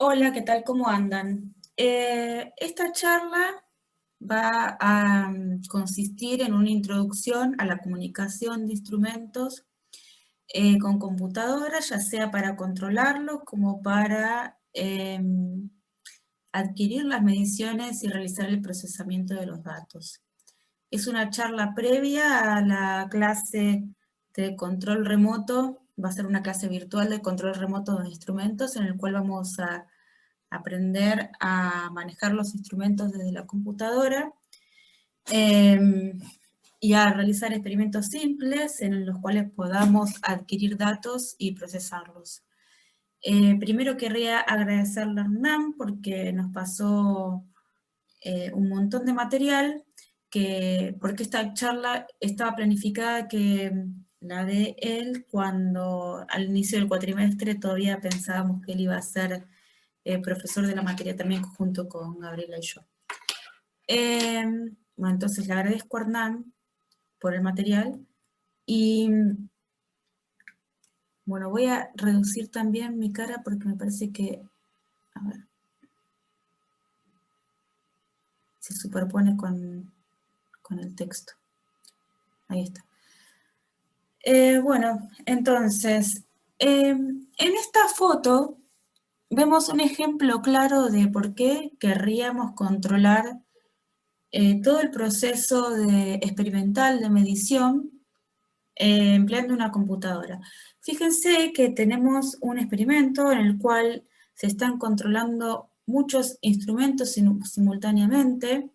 Hola, ¿qué tal? ¿Cómo andan? Esta charla va a consistir en una introducción a la comunicación de instrumentos con computadoras, ya sea para controlarlos como para adquirir las mediciones y realizar el procesamiento de los datos. Es una charla previa a la clase de control remoto, va a ser una clase virtual de control remoto de instrumentos en el cual vamos a aprender a manejar los instrumentos desde la computadora y a realizar experimentos simples en los cuales podamos adquirir datos y procesarlos. Primero querría agradecerle a Hernán porque nos pasó un montón de material, porque esta charla estaba planificada que la de él cuando al inicio del cuatrimestre todavía pensábamos que él iba a ser profesor de la materia también junto con Gabriela y yo. Bueno, entonces le agradezco a Hernán por el material y bueno, voy a reducir también mi cara porque me parece que, a ver, se superpone con el texto. Ahí está. Bueno, entonces, en esta foto vemos un ejemplo claro de por qué querríamos controlar todo el proceso experimental de medición empleando una computadora. Fíjense que tenemos un experimento en el cual se están controlando muchos instrumentos simultáneamente.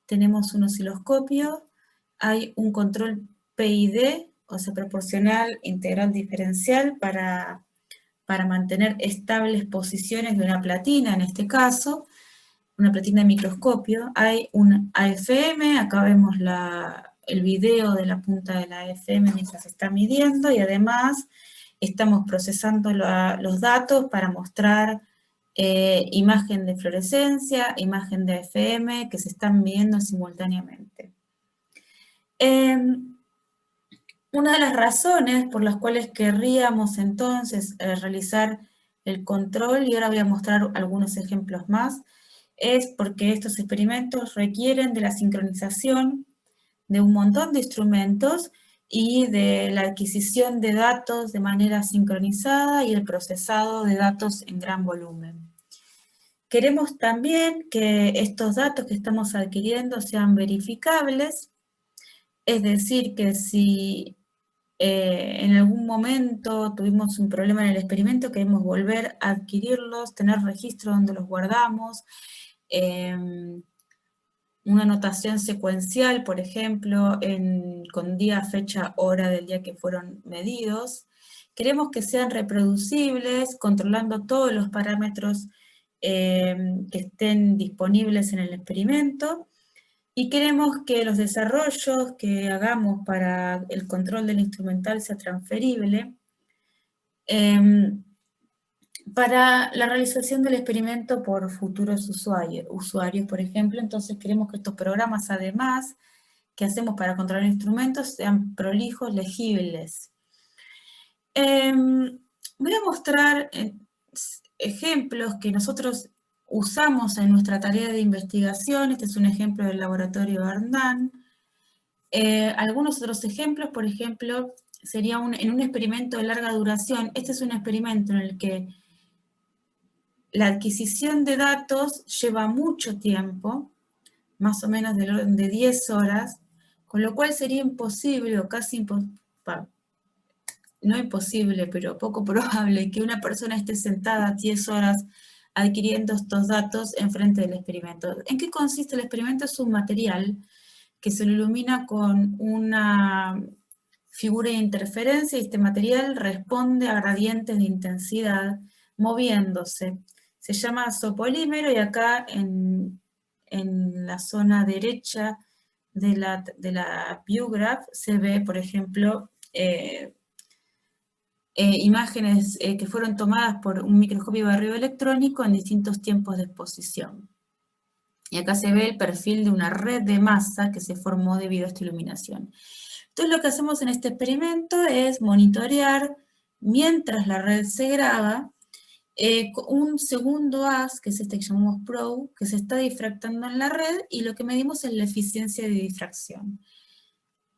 Tenemos un osciloscopio, hay un control PID, o sea, proporcional integral diferencial para mantener estables posiciones de una platina, en este caso, una platina de microscopio. Hay un AFM, acá vemos el video de la punta de la AFM mientras se está midiendo, y además estamos procesando los datos para mostrar imagen de fluorescencia, imagen de AFM, que se están midiendo simultáneamente. Una de las razones por las cuales querríamos entonces realizar el control, y ahora voy a mostrar algunos ejemplos más, es porque estos experimentos requieren de la sincronización de un montón de instrumentos y de la adquisición de datos de manera sincronizada y el procesado de datos en gran volumen. Queremos también que estos datos que estamos adquiriendo sean verificables, es decir, que si en algún momento tuvimos un problema en el experimento, queremos volver a adquirirlos, tener registro donde los guardamos, una notación secuencial, por ejemplo, con día, fecha, hora del día que fueron medidos. Queremos que sean reproducibles, controlando todos los parámetros que estén disponibles en el experimento. Y queremos que los desarrollos que hagamos para el control del instrumental sea transferible para la realización del experimento por futuros usuarios, por ejemplo. Entonces queremos que estos programas, además, que hacemos para controlar instrumentos, sean prolijos, legibles. Voy a mostrar ejemplos que nosotros usamos en nuestra tarea de investigación. Este es un ejemplo del laboratorio Hernán. Algunos otros ejemplos, por ejemplo, sería en un experimento de larga duración. Este es un experimento en el que la adquisición de datos lleva mucho tiempo, más o menos del orden de 10 horas, con lo cual sería imposible o casi imposible, no imposible, pero poco probable que una persona esté sentada 10 horas adquiriendo estos datos enfrente del experimento. ¿En qué consiste el experimento? Es un material que se lo ilumina con una figura de interferencia, y este material responde a gradientes de intensidad moviéndose. Se llama sopolímero, y acá en la zona derecha de la view graph se ve, por ejemplo, imágenes que fueron tomadas por un microscopio de barrido electrónico en distintos tiempos de exposición. Y acá se ve el perfil de una red de masa que se formó debido a esta iluminación. Entonces lo que hacemos en este experimento es monitorear mientras la red se graba un segundo haz, que es este que llamamos probe, que se está difractando en la red, y lo que medimos es la eficiencia de difracción.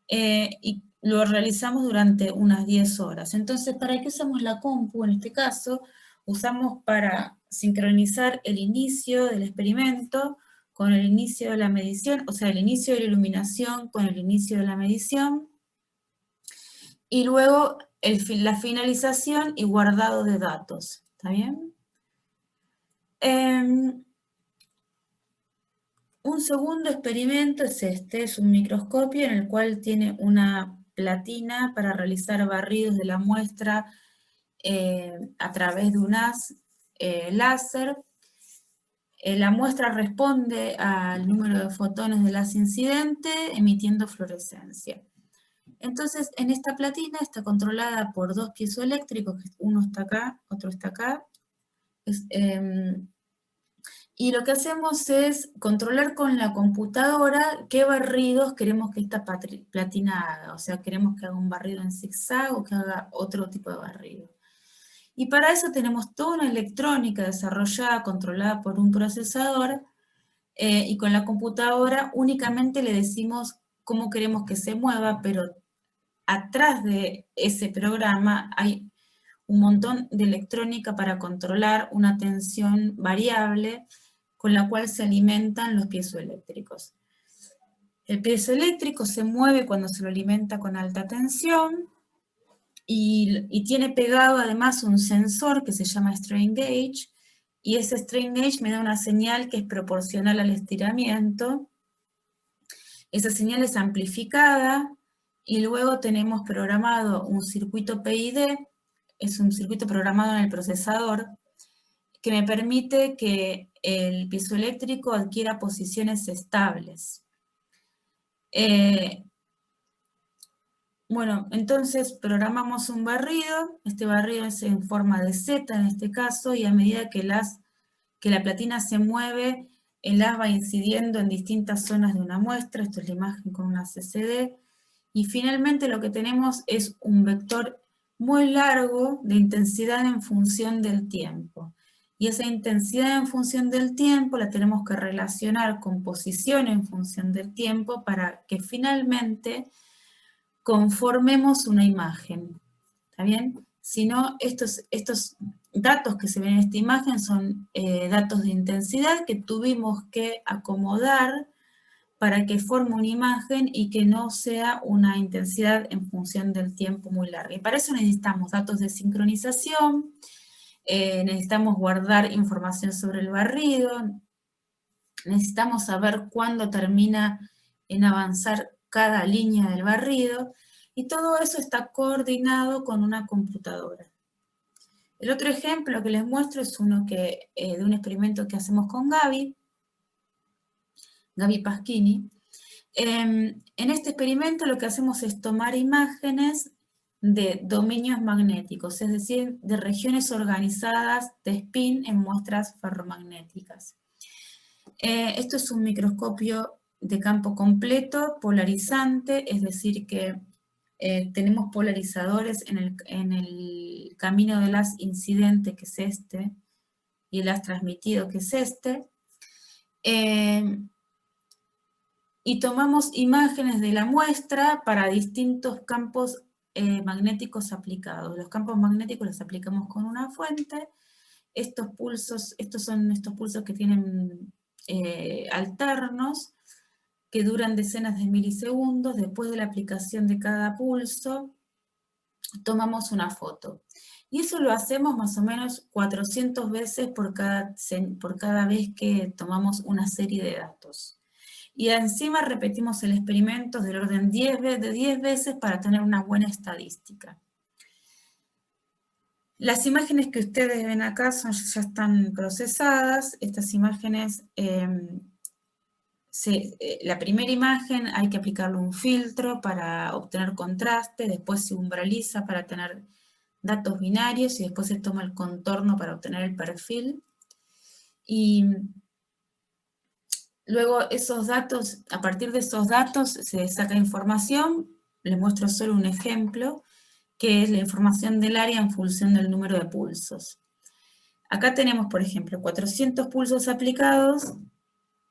Y lo realizamos durante unas 10 horas. Entonces, ¿para qué usamos la compu? En este caso, usamos para sincronizar el inicio del experimento con el inicio de la medición, o sea, el inicio de la iluminación con el inicio de la medición, y luego la finalización y guardado de datos. ¿Está bien? Un segundo experimento es este, es un microscopio en el cual tiene una platina para realizar barridos de la muestra a través de un haz láser. La muestra responde al número de fotones del haz incidente emitiendo fluorescencia. Entonces, en esta platina está controlada por dos piezoeléctricos, uno está acá, otro está acá. Y lo que hacemos es controlar con la computadora qué barridos queremos que esta platina haga. O sea, queremos que haga un barrido en zigzag o que haga otro tipo de barrido. Y para eso tenemos toda una electrónica desarrollada, controlada por un procesador, y con la computadora únicamente le decimos cómo queremos que se mueva, pero atrás de ese programa hay un montón de electrónica para controlar una tensión variable con la cual se alimentan los piezoeléctricos. El piezoeléctrico se mueve cuando se lo alimenta con alta tensión y tiene pegado además un sensor que se llama strain gauge, y ese strain gauge me da una señal que es proporcional al estiramiento. Esa señal es amplificada y luego tenemos programado un circuito PID, es un circuito programado en el procesador, que me permite que el piezoeléctrico adquiera posiciones estables. Bueno, entonces programamos un barrido, este barrido es en forma de Z en este caso, y a medida que la platina se mueve, el haz va incidiendo en distintas zonas de una muestra, esto es la imagen con una CCD, y finalmente lo que tenemos es un vector muy largo de intensidad en función del tiempo. Y esa intensidad en función del tiempo la tenemos que relacionar con posición en función del tiempo para que finalmente conformemos una imagen. ¿Está bien? Si no, estos datos que se ven en esta imagen son datos de intensidad que tuvimos que acomodar para que forme una imagen y que no sea una intensidad en función del tiempo muy larga. Y para eso necesitamos datos de sincronización, necesitamos guardar información sobre el barrido, necesitamos saber cuándo termina en avanzar cada línea del barrido, y todo eso está coordinado con una computadora. El otro ejemplo que les muestro es uno de un experimento que hacemos con Gaby Pasquini. En este experimento lo que hacemos es tomar imágenes de dominios magnéticos, es decir, de regiones organizadas de spin en muestras ferromagnéticas. Esto es un microscopio de campo completo, polarizante, es decir que tenemos polarizadores en el camino del haz incidente, que es este, y el haz transmitido, que es este. Y tomamos imágenes de la muestra para distintos campos magnéticos aplicados. Los campos magnéticos los aplicamos con una fuente. Estos son estos pulsos que tienen alternos, que duran decenas de milisegundos. Después de la aplicación de cada pulso, tomamos una foto. Y eso lo hacemos más o menos 400 veces por cada vez que tomamos una serie de datos. Y encima repetimos el experimento del orden de 10 veces para tener una buena estadística. Las imágenes que ustedes ven acá ya están procesadas. Estas imágenes, la primera imagen hay que aplicarle un filtro para obtener contraste, después se umbraliza para tener datos binarios y después se toma el contorno para obtener el perfil. Y luego esos datos, a partir de esos datos se saca información. Les muestro solo un ejemplo, que es la información del área en función del número de pulsos. Acá tenemos, por ejemplo, 400 pulsos aplicados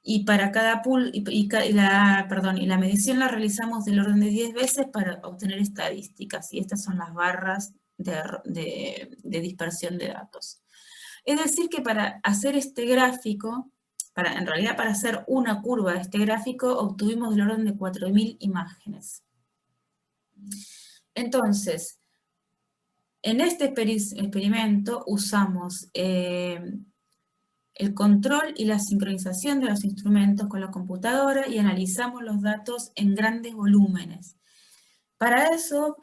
y para cada la medición la realizamos del orden de 10 veces para obtener estadísticas, y estas son las barras de dispersión de datos. Es decir que para hacer este gráfico, en realidad para hacer una curva de este gráfico, obtuvimos del orden de 4.000 imágenes. Entonces, en este experimento usamos el control y la sincronización de los instrumentos con la computadora y analizamos los datos en grandes volúmenes. Para eso,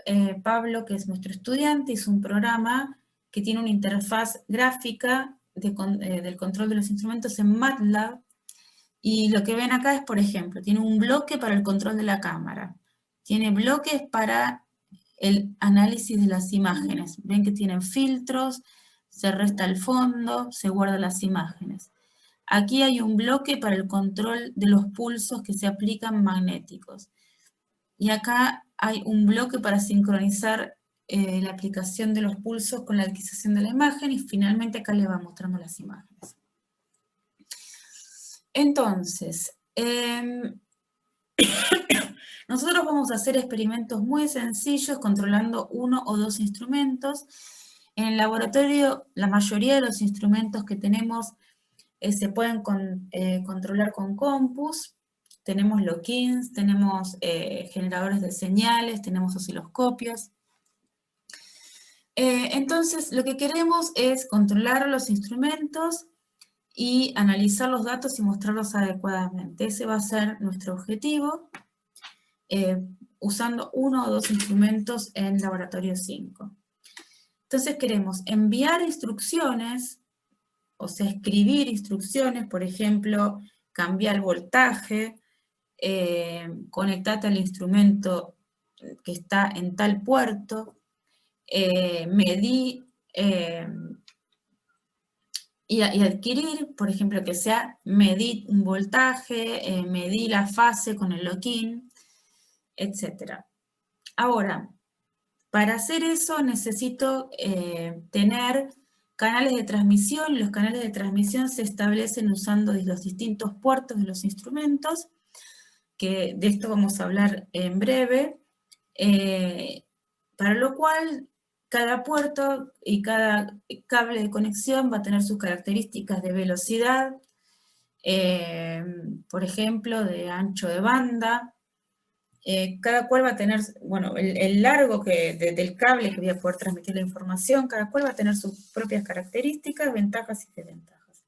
Pablo, que es nuestro estudiante, hizo un programa que tiene una interfaz gráfica del control de los instrumentos en MATLAB, y lo que ven acá es, por ejemplo, tiene un bloque para el control de la cámara, tiene bloques para el análisis de las imágenes. Ven que tienen filtros, se resta el fondo, se guardan las imágenes. Aquí hay un bloque para el control de los pulsos que se aplican magnéticos. Y acá hay un bloque para sincronizar la aplicación de los pulsos con la adquisición de la imagen, y finalmente acá les va mostrando las imágenes. Entonces, nosotros vamos a hacer experimentos muy sencillos controlando uno o dos instrumentos. En el laboratorio, la mayoría de los instrumentos que tenemos se pueden controlar con Compus. Tenemos lock-ins, tenemos generadores de señales, tenemos osciloscopios. Entonces, lo que queremos es controlar los instrumentos y analizar los datos y mostrarlos adecuadamente. Ese va a ser nuestro objetivo, usando uno o dos instrumentos en Laboratorio 5. Entonces queremos enviar instrucciones, o sea, escribir instrucciones, por ejemplo, cambiar el voltaje, conectate al instrumento que está en tal puerto, medir y adquirir, por ejemplo, que sea medir un voltaje, medir la fase con el lock-in, etc. Ahora, para hacer eso necesito tener canales de transmisión. Los canales de transmisión se establecen usando los distintos puertos de los instrumentos, que de esto vamos a hablar en breve, para lo cual cada puerto y cada cable de conexión va a tener sus características de velocidad, por ejemplo, de ancho de banda. Cada cual va a tener, bueno, el largo del cable que voy a poder transmitir la información, cada cual va a tener sus propias características, ventajas y desventajas.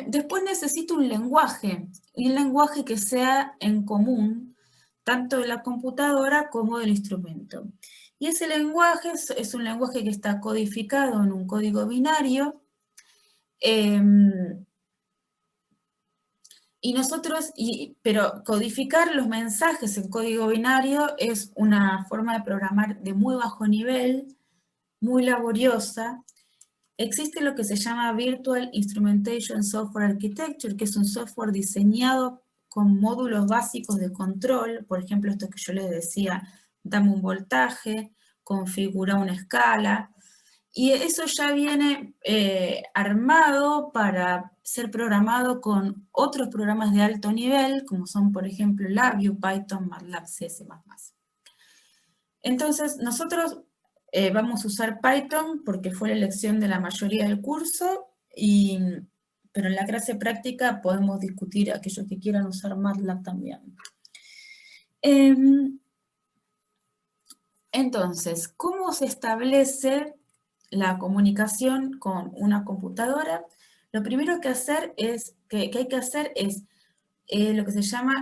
Después necesito un lenguaje que sea en común, tanto de la computadora como del instrumento. Y ese lenguaje es un lenguaje que está codificado en un código binario, pero codificar los mensajes en código binario es una forma de programar de muy bajo nivel, muy laboriosa. Existe lo que se llama Virtual Instrumentation Software Architecture, que es un software diseñado con módulos básicos de control, por ejemplo, esto que yo les decía, dame un voltaje, configura una escala, y eso ya viene armado para ser programado con otros programas de alto nivel, como son, por ejemplo, LabVIEW, Python, MATLAB, C++. Entonces, nosotros vamos a usar Python porque fue la elección de la mayoría del curso, pero en la clase práctica podemos discutir aquellos que quieran usar MATLAB también. Entonces, ¿cómo se establece la comunicación con una computadora? Lo primero que hay que hacer es lo que se llama,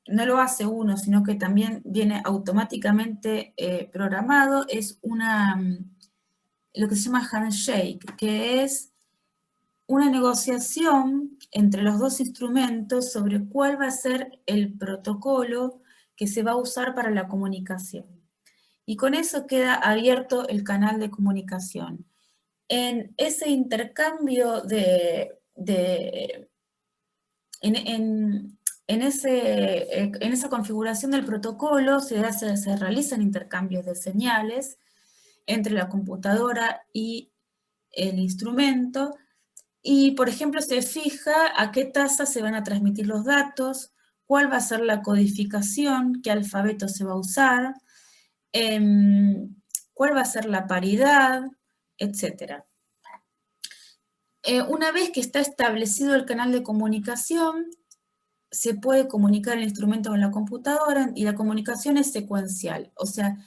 no lo hace uno, sino que también viene automáticamente programado, es lo que se llama handshake, que es una negociación entre los dos instrumentos sobre cuál va a ser el protocolo que se va a usar para la comunicación. Y con eso queda abierto el canal de comunicación. En ese intercambio en esa configuración del protocolo se realizan intercambios de señales entre la computadora y el instrumento y, por ejemplo, se fija a qué tasa se van a transmitir los datos, cuál va a ser la codificación, qué alfabeto se va a usar, cuál va a ser la paridad, etc. Una vez que está establecido el canal de comunicación, se puede comunicar el instrumento con la computadora y la comunicación es secuencial, o sea,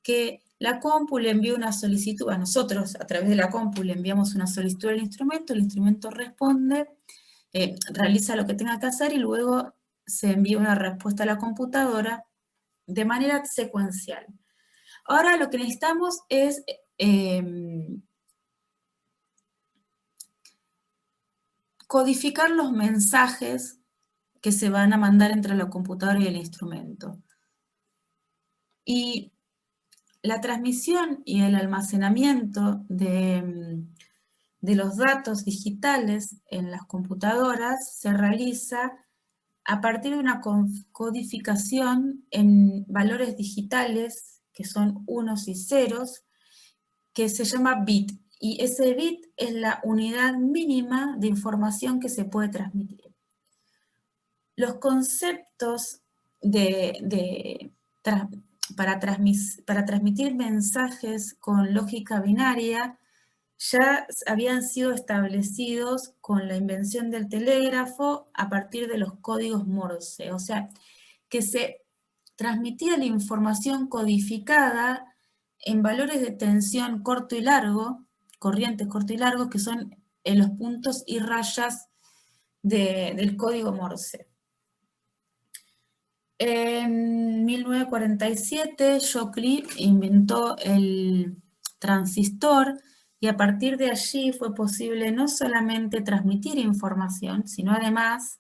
que la compu le envía una solicitud, a nosotros a través de la compu le enviamos una solicitud al instrumento, el instrumento responde, realiza lo que tenga que hacer y luego se envía una respuesta a la computadora de manera secuencial. Ahora lo que necesitamos es codificar los mensajes que se van a mandar entre la computadora y el instrumento. Y la transmisión y el almacenamiento de los datos digitales en las computadoras se realiza a partir de una codificación en valores digitales, que son unos y ceros, que se llama bit. Y ese bit es la unidad mínima de información que se puede transmitir. Los conceptos para transmitir mensajes con lógica binaria ya habían sido establecidos con la invención del telégrafo a partir de los códigos Morse, o sea, que se transmitía la información codificada en valores de tensión corto y largo, corrientes corto y largo, que son en los puntos y rayas del código Morse. En 1947, Shockley inventó el transistor y a partir de allí fue posible no solamente transmitir información, sino además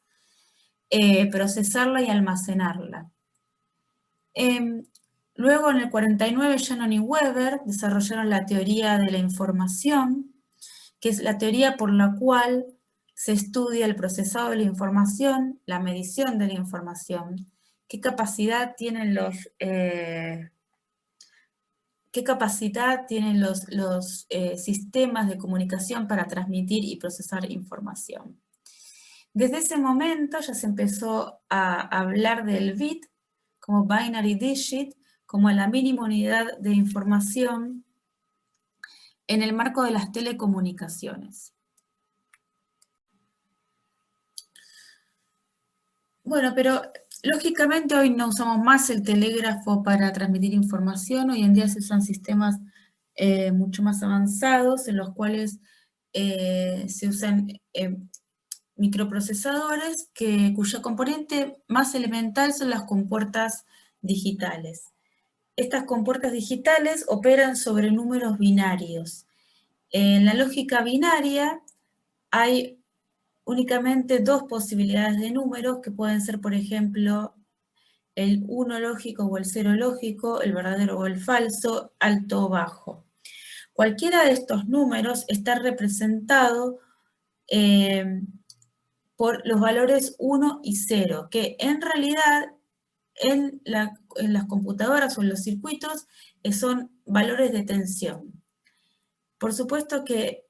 procesarla y almacenarla. Luego, en el 49, Shannon y Weber desarrollaron la teoría de la información, que es la teoría por la cual se estudia el procesado de la información, la medición de la información, qué capacidad tienen los sistemas de comunicación para transmitir y procesar información. Desde ese momento ya se empezó a hablar del bit como binary digit, como la mínima unidad de información en el marco de las telecomunicaciones. Bueno, pero lógicamente hoy no usamos más el telégrafo para transmitir información, hoy en día se usan sistemas mucho más avanzados en los cuales se usan microprocesadores cuya componente más elemental son las compuertas digitales. Estas compuertas digitales operan sobre números binarios. En la lógica binaria hay únicamente dos posibilidades de números que pueden ser, por ejemplo, el 1 lógico o el 0 lógico, el verdadero o el falso, alto o bajo. Cualquiera de estos números está representado por los valores 1 y 0, que en realidad en las computadoras o en los circuitos son valores de tensión. Por supuesto que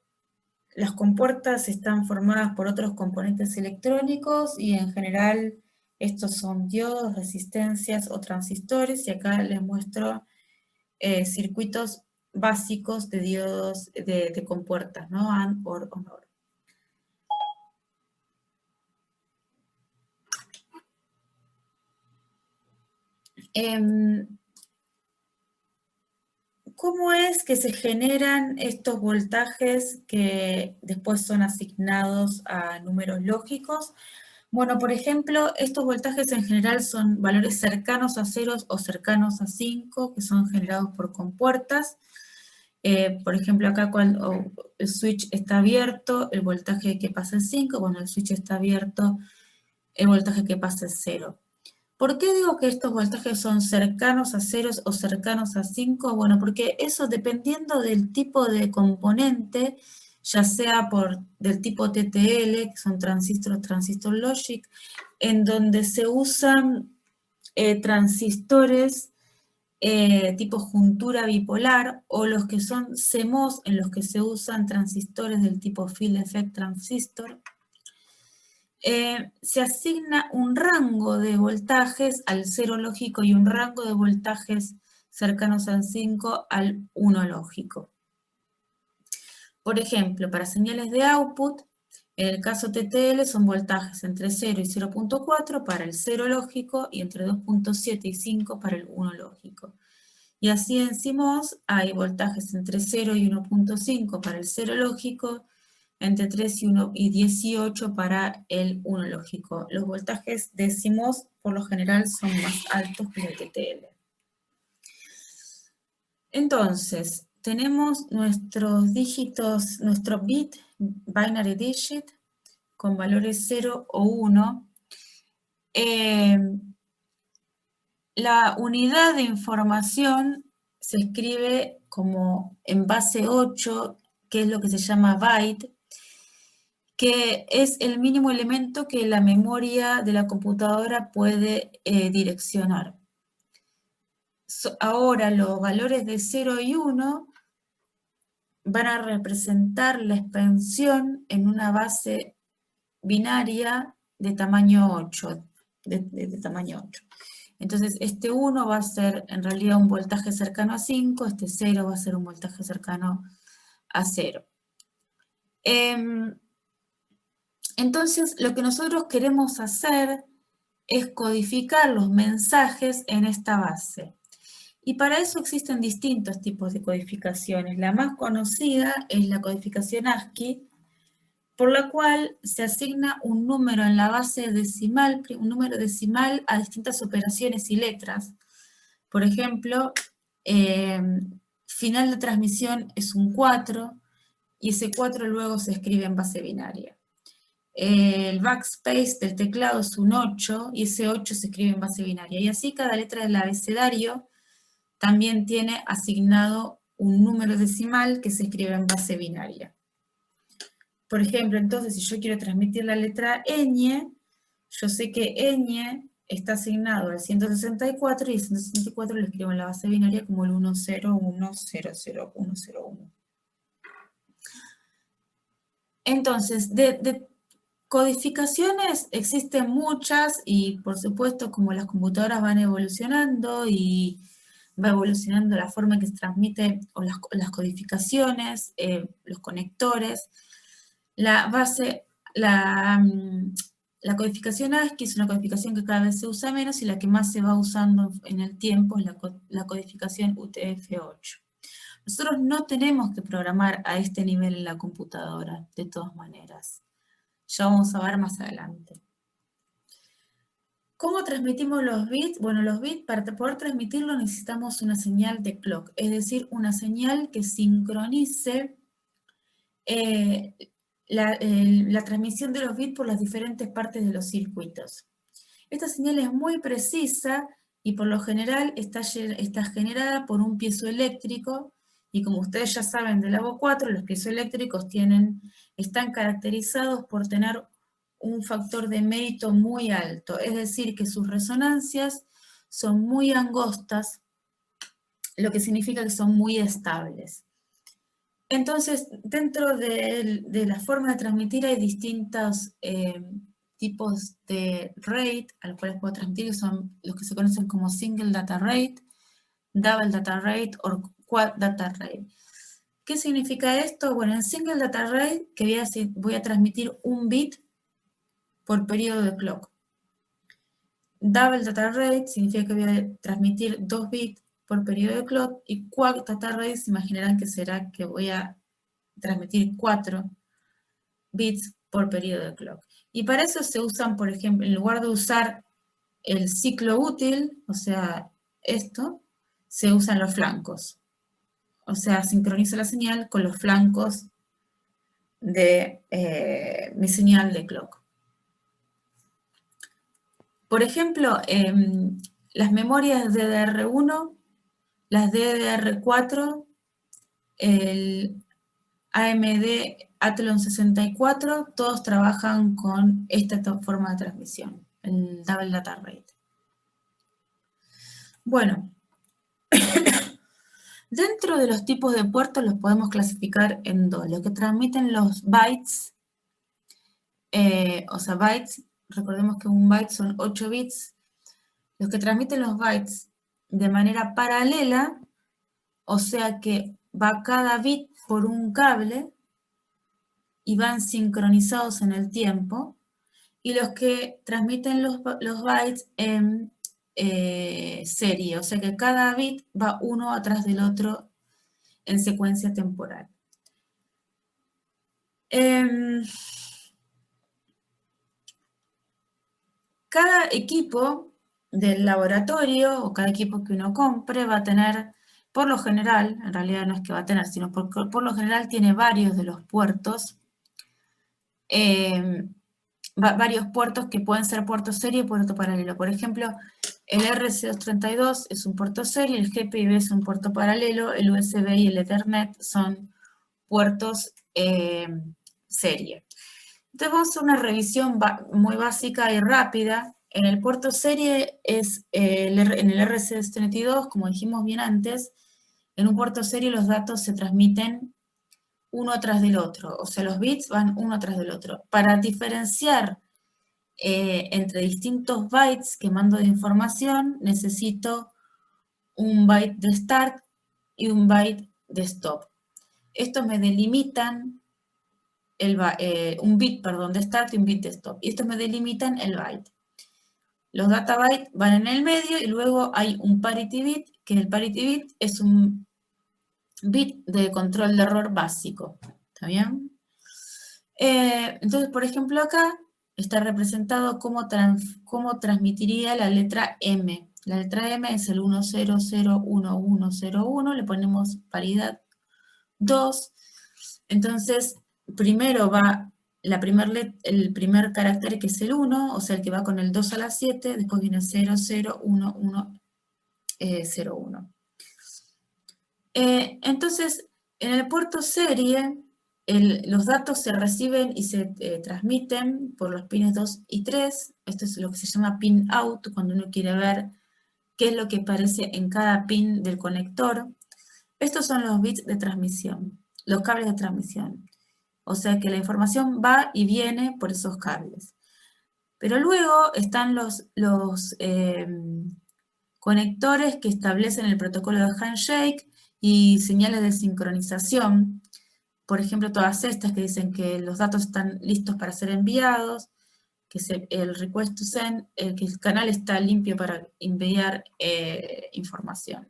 las compuertas están formadas por otros componentes electrónicos y en general estos son diodos, resistencias o transistores, y acá les muestro circuitos básicos de diodos de compuertas, ¿no? AND, OR, NOR. ¿Cómo es que se generan estos voltajes que después son asignados a números lógicos? Bueno, por ejemplo, estos voltajes en general son valores cercanos a ceros o cercanos a 5, que son generados por compuertas. Por ejemplo, acá cuando el switch está abierto, el voltaje que pasa es 5, cuando el switch está abierto, el voltaje que pasa es 0. ¿Por qué digo que estos voltajes son cercanos a ceros o cercanos a 5? Bueno, porque eso dependiendo del tipo de componente, ya sea del tipo TTL, que son transistor logic, en donde se usan transistores tipo juntura bipolar, o los que son CMOS, en los que se usan transistores del tipo Field Effect Transistor, se asigna un rango de voltajes al 0 lógico y un rango de voltajes cercanos al 5 al 1 lógico. Por ejemplo, para señales de output, en el caso TTL son voltajes entre 0 y 0.4 para el 0 lógico y entre 2.7 y 5 para el 1 lógico. Y así en CMOS hay voltajes entre 0 y 1.5 para el 0 lógico, entre 3 y 18 para el 1 lógico. Los voltajes de CMOS por lo general son más altos que los de TTL. Entonces, tenemos nuestros dígitos, nuestro bit, binary digit, con valores 0 o 1. La unidad de información se escribe como en base 8, que es lo que se llama byte, que es el mínimo elemento que la memoria de la computadora puede direccionar. Ahora los valores de 0 y 1 van a representar la expansión en una base binaria de tamaño 8. De tamaño 8. Entonces, este 1 va a ser en realidad un voltaje cercano a 5, este 0 va a ser un voltaje cercano a 0. Entonces, lo que nosotros queremos hacer es codificar los mensajes en esta base. Y para eso existen distintos tipos de codificaciones. La más conocida es la codificación ASCII, por la cual se asigna un número en la base decimal, un número decimal a distintas operaciones y letras. Por ejemplo, final de transmisión es un 4, y ese 4 luego se escribe en base binaria. El backspace del teclado es un 8, y ese 8 se escribe en base binaria. Y así cada letra del abecedario también tiene asignado un número decimal que se escribe en base binaria. Por ejemplo, entonces, si yo quiero transmitir la letra ñ, yo sé que ñ está asignado al 164, y el 164 lo escribo en la base binaria como el 101000101. Entonces, de codificaciones existen muchas, y por supuesto, como las computadoras van evolucionando y va evolucionando la forma en que se transmite, o las codificaciones, los conectores. La codificación ASCII es una codificación que cada vez se usa menos, y la que más se va usando en el tiempo es la codificación UTF-8. Nosotros no tenemos que programar a este nivel en la computadora, de todas maneras. Ya vamos a ver más adelante. ¿Cómo transmitimos los bits? Bueno, los bits, para poder transmitirlo necesitamos una señal de clock, es decir, una señal que sincronice la transmisión de los bits por las diferentes partes de los circuitos. Esta señal es muy precisa y por lo general está generada por un piezoeléctrico, y como ustedes ya saben de la VO4, los piezoeléctricos están caracterizados por tener un factor de mérito muy alto, es decir, que sus resonancias son muy angostas, lo que significa que son muy estables. Entonces, dentro de la forma de transmitir hay distintos tipos de rate a los cuales puedo transmitir, que son los que se conocen como single data rate, double data rate o quad data rate. ¿Qué significa esto? Bueno, en single data rate voy a transmitir un bit por periodo de clock. Double data rate significa que voy a transmitir 2 bits por periodo de clock, y quad data rate se imaginarán que será que voy a transmitir 4 bits por periodo de clock. Y para eso se usan, por ejemplo, en lugar de usar el ciclo útil, o sea, esto, se usan los flancos. O sea, sincronizo la señal con los flancos de mi señal de clock. Por ejemplo, las memorias DDR1, las DDR4, el AMD Athlon 64, todos trabajan con esta forma de transmisión, el Double Data Rate. Bueno, Dentro de los tipos de puertos los podemos clasificar en dos. Los que transmiten los bytes, o sea, bytes, recordemos que un byte son 8 bits. Los que transmiten los bytes de manera paralela, o sea que va cada bit por un cable y van sincronizados en el tiempo. Y los que transmiten los bytes en serie, o sea que cada bit va uno atrás del otro en secuencia temporal. Cada equipo del laboratorio o cada equipo que uno compre va a tener, por lo general, en realidad no es que va a tener, sino por lo general tiene varios de los puertos, varios puertos que pueden ser puerto serie y puerto paralelo. Por ejemplo, el RC232 es un puerto serie, el GPIB es un puerto paralelo, el USB y el Ethernet son puertos serie. Entonces vamos a hacer una revisión muy básica y rápida. En el puerto serie es, en el RC232, como dijimos bien antes, en un puerto serie los datos se transmiten uno tras del otro, o sea, los bits van uno tras del otro. Para diferenciar entre distintos bytes que mando de información, necesito un byte de start y un byte de stop. Estos me delimitan un bit, perdón, de start y un bit de stop. Y estos me delimitan el byte. Los data bytes van en el medio y luego hay un parity bit, que el parity bit es un bit de control de error básico. ¿Está bien? Entonces, por ejemplo, acá está representado cómo transmitiría la letra M. La letra M es el 10011101, le ponemos paridad 2. Entonces, primero va el primer carácter, que es el 1, o sea, el que va con el 2 a la 7, después viene 001101. Entonces, en el puerto serie, los datos se reciben y se transmiten por los pines 2 y 3. Esto es lo que se llama pin out, cuando uno quiere ver qué es lo que aparece en cada pin del conector. Estos son los bits de transmisión, los cables de transmisión. O sea que la información va y viene por esos cables. Pero luego están los conectores que establecen el protocolo de handshake y señales de sincronización. Por ejemplo, todas estas que dicen que los datos están listos para ser enviados, que el request to send, que el canal está limpio para enviar información.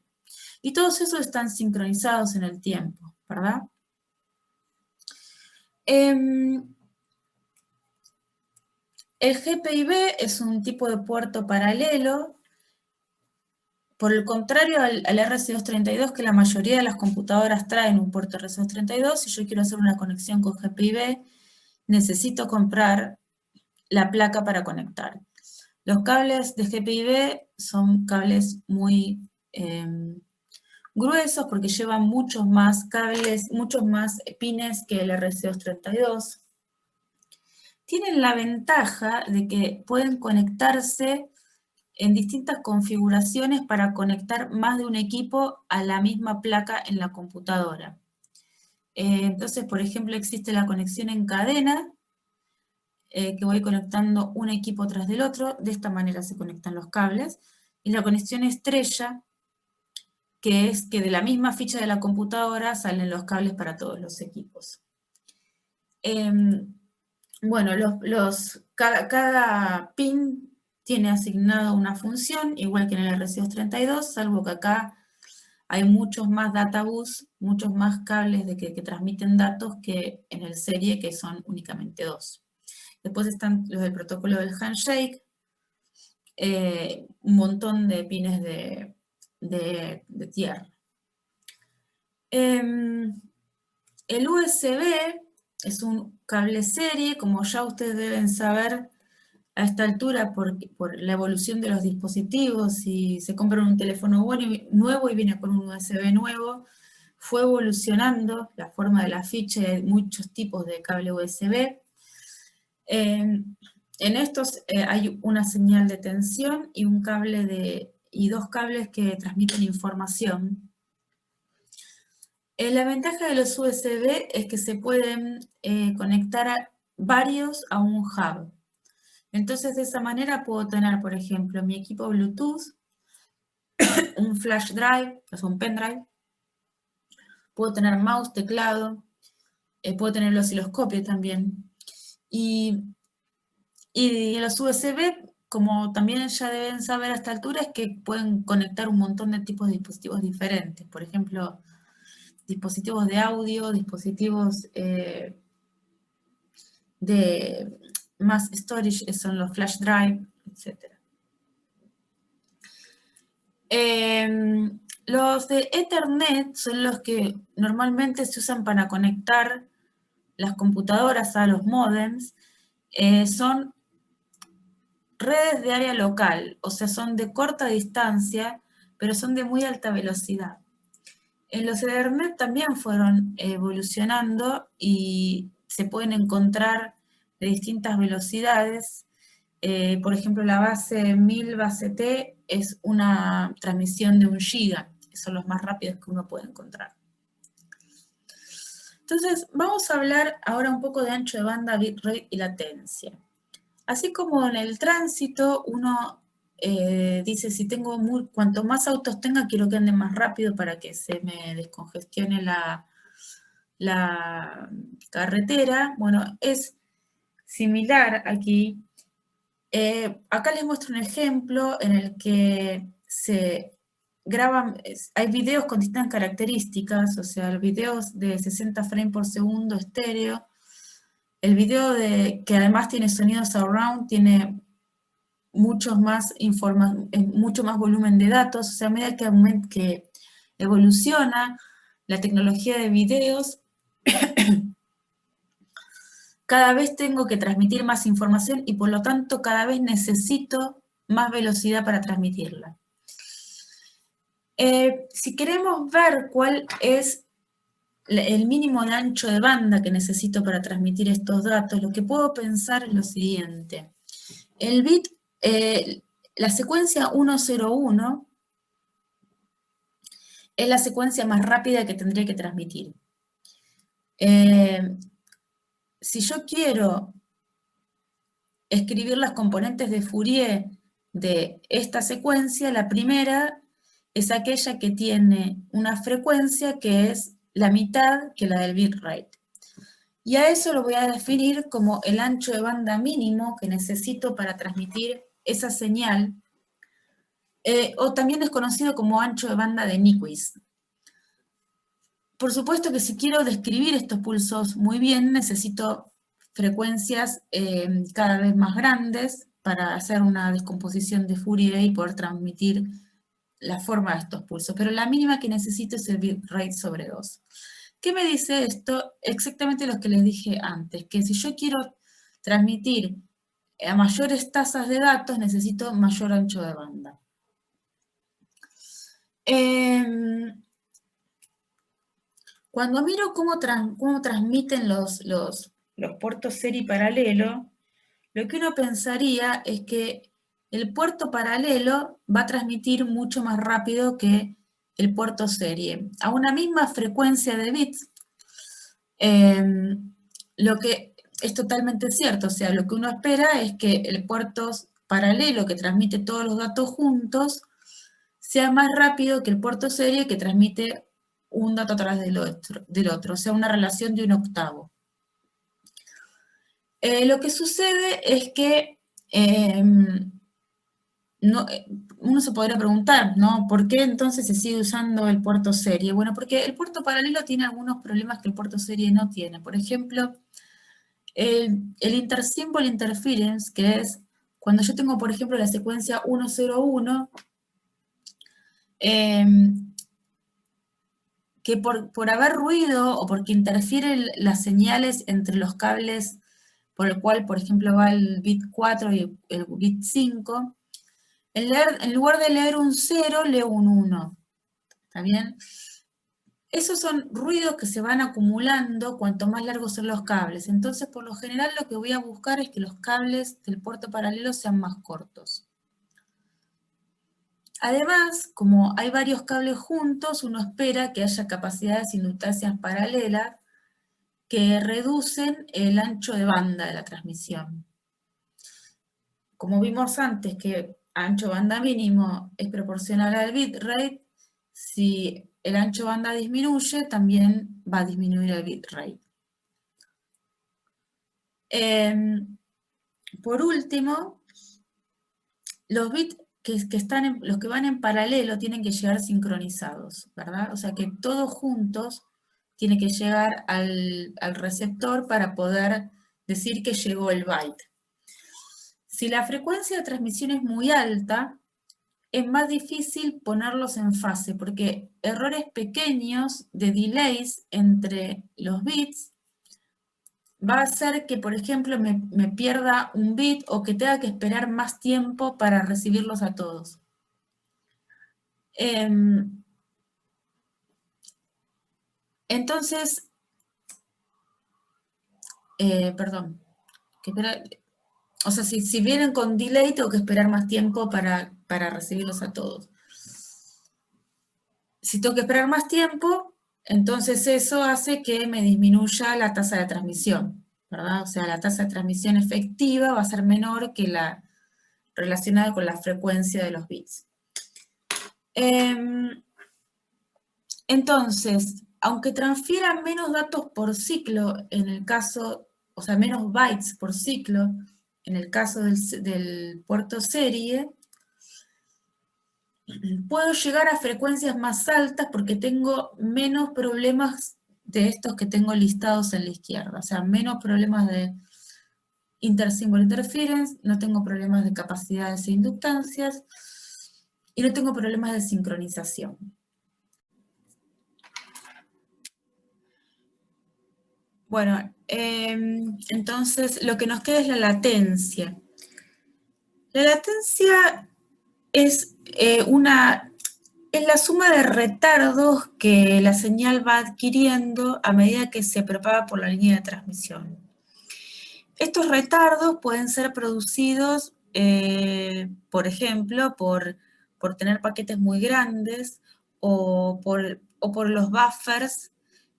Y todos esos están sincronizados en el tiempo, ¿verdad? El GPIB es un tipo de puerto paralelo. Por el contrario al RC232, que la mayoría de las computadoras traen un puerto RC232, si yo quiero hacer una conexión con GPIB, necesito comprar la placa para conectar. Los cables de GPIB son cables muy gruesos porque llevan muchos más cables, muchos más pines que el RC232. Tienen la ventaja de que pueden conectarse en distintas configuraciones para conectar más de un equipo a la misma placa en la computadora. Entonces, por ejemplo, existe la conexión en cadena, que voy conectando un equipo tras del otro, de esta manera se conectan los cables, y la conexión estrella, que es que de la misma ficha de la computadora salen los cables para todos los equipos. Bueno, cada pin tiene asignado una función, igual que en el RC232, salvo que acá hay muchos más data bus, muchos más cables que transmiten datos que en el serie, que son únicamente 2. Después están los del protocolo del handshake, un montón de pines de tierra. El USB es un cable serie, como ya ustedes deben saber a esta altura por la evolución de los dispositivos. Si se compra un teléfono nuevo y viene con un USB nuevo, fue evolucionando la forma de la ficha y hay muchos tipos de cable USB. En estos hay una señal de tensión y un cable de y dos cables que transmiten información. La ventaja de los USB es que se pueden conectar varios a un hub. Entonces, de esa manera puedo tener, por ejemplo, mi equipo Bluetooth, un flash drive, o sea, un pendrive, puedo tener mouse, teclado, puedo tener el osciloscopio también. Y los USB, como también ya deben saber a esta altura, es que pueden conectar un montón de tipos de dispositivos diferentes. Por ejemplo, dispositivos de audio, dispositivos de más storage, son los flash drive, etc. Los de Ethernet son los que normalmente se usan para conectar las computadoras a los modems. Son redes de área local, o sea, son de corta distancia, pero son de muy alta velocidad. Los Ethernet también fueron evolucionando y se pueden encontrar de distintas velocidades. Por ejemplo, la base 1000 base T es una transmisión de 1 giga, que son los más rápidos que uno puede encontrar. Entonces, vamos a hablar ahora un poco de ancho de banda, bitrate y latencia. Así como en el tránsito, uno dice, si tengo cuanto más autos tenga, quiero que anden más rápido para que se me descongestione la carretera. Bueno, es similar aquí. Acá les muestro un ejemplo en el que se graban, hay videos con distintas características, o sea, videos de 60 frames por segundo estéreo. El video que además tiene sonido surround, tiene mucho más volumen de datos, o sea, a medida que evoluciona la tecnología de videos, cada vez tengo que transmitir más información y por lo tanto cada vez necesito más velocidad para transmitirla. Si queremos ver cuál es el mínimo de ancho de banda que necesito para transmitir estos datos, lo que puedo pensar es lo siguiente. El bit, la secuencia 101 es la secuencia más rápida que tendré que transmitir. Si yo quiero escribir las componentes de Fourier de esta secuencia, la primera es aquella que tiene una frecuencia que es la mitad que la del bitrate. Y a eso lo voy a definir como el ancho de banda mínimo que necesito para transmitir esa señal, o también es conocido como ancho de banda de Nyquist. Por supuesto que si quiero describir estos pulsos muy bien, necesito frecuencias cada vez más grandes para hacer una descomposición de Fourier y poder transmitir la forma de estos pulsos. Pero la mínima que necesito es el bitrate sobre 2. ¿Qué me dice esto? Exactamente lo que les dije antes, que si yo quiero transmitir a mayores tasas de datos, necesito mayor ancho de banda. Cuando miro cómo transmiten los puertos serie y paralelo, lo que uno pensaría es que el puerto paralelo va a transmitir mucho más rápido que el puerto serie. A una misma frecuencia de bits, lo que es totalmente cierto, o sea, lo que uno espera es que el puerto paralelo que transmite todos los datos juntos sea más rápido que el puerto serie que transmite un dato atrás del otro, o sea, una relación de 1 octavo. Lo que sucede es que uno se podría preguntar, ¿no? ¿Por qué entonces se sigue usando el puerto serie? Bueno, porque el puerto paralelo tiene algunos problemas que el puerto serie no tiene. Por ejemplo, el intersymbol interference, que es cuando yo tengo, por ejemplo, la secuencia 101, que por haber ruido o porque interfieren las señales entre los cables por el cual, por ejemplo, va el bit 4 y el bit 5, en lugar de leer un 0, leo un 1. ¿Está bien? Esos son ruidos que se van acumulando cuanto más largos son los cables. Entonces, por lo general, lo que voy a buscar es que los cables del puerto paralelo sean más cortos. Además, como hay varios cables juntos, uno espera que haya capacidades de inductancias paralelas que reducen el ancho de banda de la transmisión. Como vimos antes que ancho banda mínimo es proporcional al bitrate, si el ancho banda disminuye, también va a disminuir el bitrate. Por último, los bits los que van en paralelo tienen que llegar sincronizados, ¿verdad? O sea que todos juntos tienen que llegar al receptor para poder decir que llegó el byte. Si la frecuencia de transmisión es muy alta, es más difícil ponerlos en fase, porque errores pequeños de delays entre los bits va a hacer que, por ejemplo, me pierda un bit o que tenga que esperar más tiempo para recibirlos a todos. Entonces, perdón, o sea, si vienen con delay, tengo que esperar más tiempo para recibirlos a todos. Si tengo que esperar más tiempo, entonces eso hace que me disminuya la tasa de transmisión, ¿verdad? O sea, la tasa de transmisión efectiva va a ser menor que la relacionada con la frecuencia de los bits. Entonces, aunque transfiera menos datos por ciclo en el caso, o sea, menos bytes por ciclo, en el caso del puerto serie, puedo llegar a frecuencias más altas porque tengo menos problemas de estos que tengo listados en la izquierda, o sea, menos problemas de intersymbol interference, no tengo problemas de capacidades e inductancias, y no tengo problemas de sincronización. Bueno, entonces lo que nos queda es la latencia. La latencia es la suma de retardos que la señal va adquiriendo a medida que se propaga por la línea de transmisión. Estos retardos pueden ser producidos, por ejemplo, por tener paquetes muy grandes o por los buffers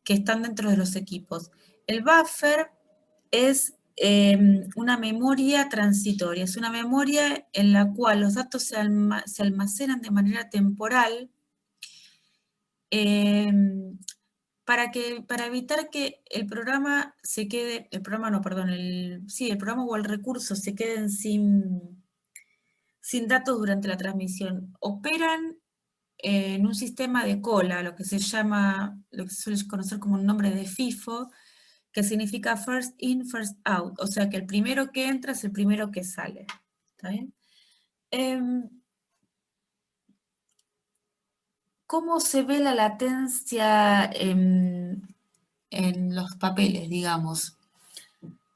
que están dentro de los equipos. El buffer es una memoria transitoria, es una memoria en la cual los datos se almacenan de manera temporal para evitar que el programa se quede, el programa no, perdón, el programa o el recurso se queden sin datos durante la transmisión. Operan en un sistema de cola, lo que se suele conocer como un nombre de FIFO, que significa first in, first out, o sea que el primero que entra es el primero que sale. ¿Está bien? ¿Cómo se ve la latencia en los papeles, digamos?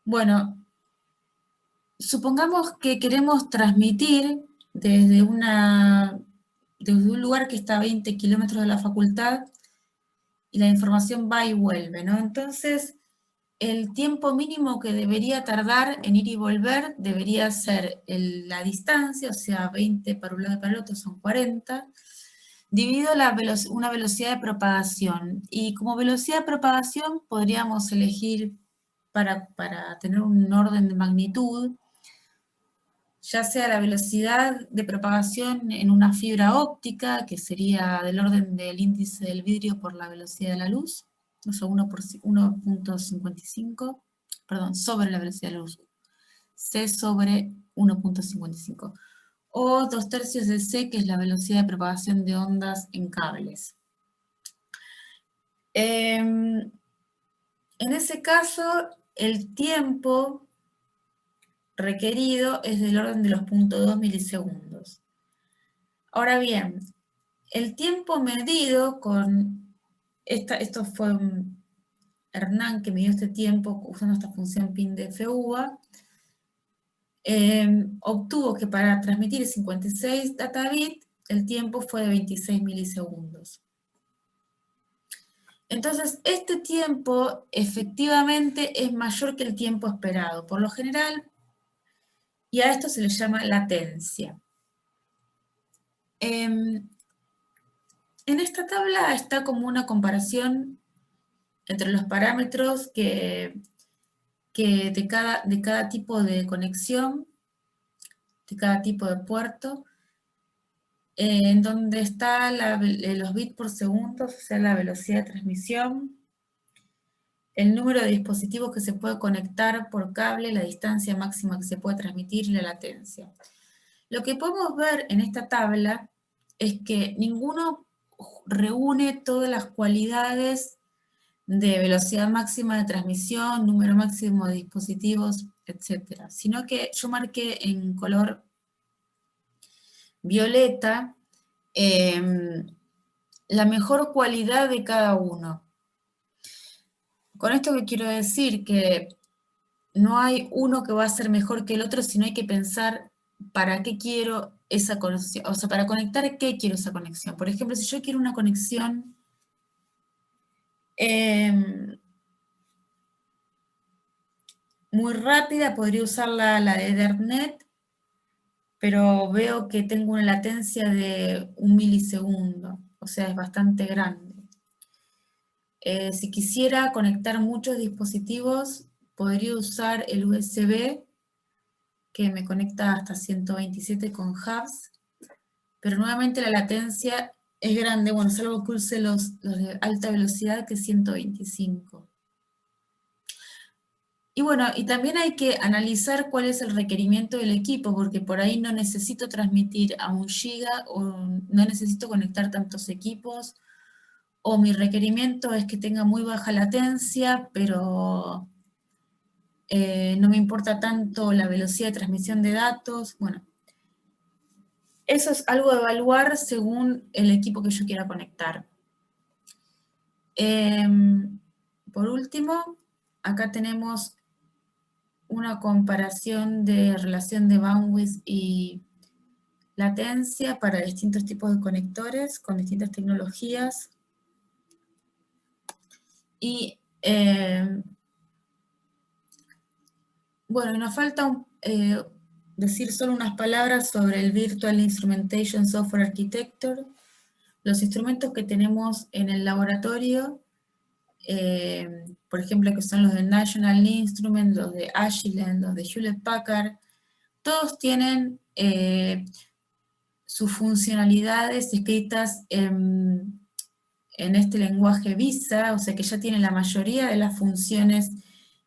Bueno, supongamos que queremos transmitir desde un lugar que está a 20 kilómetros de la facultad y la información va y vuelve, ¿no? Entonces, el tiempo mínimo que debería tardar en ir y volver debería ser la distancia, o sea, 20 para un lado y para el otro son 40, dividido una velocidad de propagación. Y como velocidad de propagación podríamos elegir para tener un orden de magnitud, ya sea la velocidad de propagación en una fibra óptica, que sería del orden del índice del vidrio por la velocidad de la luz, o sea, 1.55, perdón, sobre la velocidad de la luz, C sobre 1.55, o 2/3 de C, que es la velocidad de propagación de ondas en cables. En ese caso, el tiempo requerido es del orden de los 0.2 milisegundos. Ahora bien, el tiempo medido esto fue Hernán que midió este tiempo usando esta función pin de FUA, obtuvo que para transmitir 56 data bits, el tiempo fue de 26 milisegundos. Entonces, este tiempo efectivamente es mayor que el tiempo esperado, por lo general, y a esto se le llama latencia. En esta tabla está como una comparación entre los parámetros que de cada tipo de conexión, de cada tipo de puerto, en donde está los bits por segundo, o sea, la velocidad de transmisión, el número de dispositivos que se puede conectar por cable, la distancia máxima que se puede transmitir y la latencia. Lo que podemos ver en esta tabla es que ninguno reúne todas las cualidades de velocidad máxima de transmisión, número máximo de dispositivos, etc. Sino que yo marqué en color violeta la mejor cualidad de cada uno. Con esto que quiero decir que no hay uno que va a ser mejor que el otro, sino hay que pensar para qué quiero esa conexión, o sea, para conectar qué quiero esa conexión. Por ejemplo, si yo quiero una conexión muy rápida, podría usar la de Ethernet, pero veo que tengo una latencia de 1 milisegundo, o sea, es bastante grande. Si quisiera conectar muchos dispositivos, podría usar el USB, que me conecta hasta 127 con hubs, pero nuevamente la latencia es grande, bueno, salvo que use los de alta velocidad, que es 125. Y bueno, y también hay que analizar cuál es el requerimiento del equipo, porque por ahí no necesito transmitir a 1 giga, o no necesito conectar tantos equipos, o mi requerimiento es que tenga muy baja latencia, pero no me importa tanto la velocidad de transmisión de datos. Bueno, eso es algo de evaluar según el equipo que yo quiera conectar. Por último, acá tenemos una comparación de relación de bandwidth y latencia para distintos tipos de conectores con distintas tecnologías. Y bueno, nos falta decir solo unas palabras sobre el Virtual Instrumentation Software Architecture. Los instrumentos que tenemos en el laboratorio, por ejemplo, que son los de National Instruments, los de Agilent, los de Hewlett Packard, todos tienen sus funcionalidades escritas en este lenguaje VISA, o sea que ya tienen la mayoría de las funciones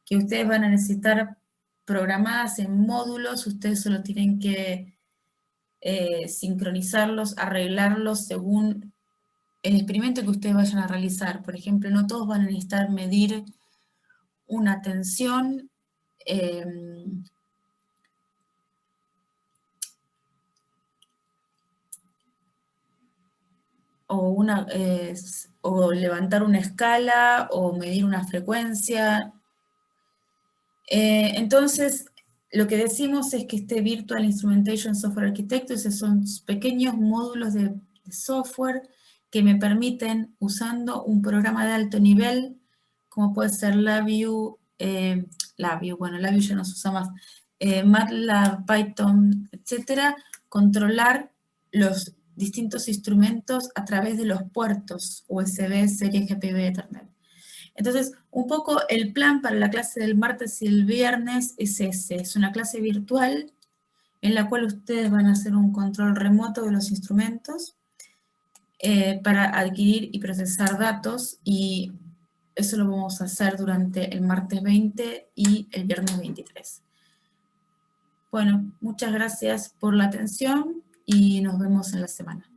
que ustedes van a necesitar programadas en módulos. Ustedes solo tienen que sincronizarlos, arreglarlos según el experimento que ustedes vayan a realizar. Por ejemplo, no todos van a necesitar medir una tensión, o levantar una escala, o medir una frecuencia. Entonces, lo que decimos es que este Virtual Instrumentation Software Architecture son pequeños módulos de software que me permiten, usando un programa de alto nivel, como puede ser LabVIEW, bueno, LabVIEW ya no se usa más, MATLAB, Python, etcétera, controlar los distintos instrumentos a través de los puertos USB, serie GPB, Ethernet. Entonces, un poco el plan para la clase del martes y el viernes es ese, es una clase virtual en la cual ustedes van a hacer un control remoto de los instrumentos para adquirir y procesar datos, y eso lo vamos a hacer durante el martes 20 y el viernes 23. Bueno, muchas gracias por la atención y nos vemos en la semana.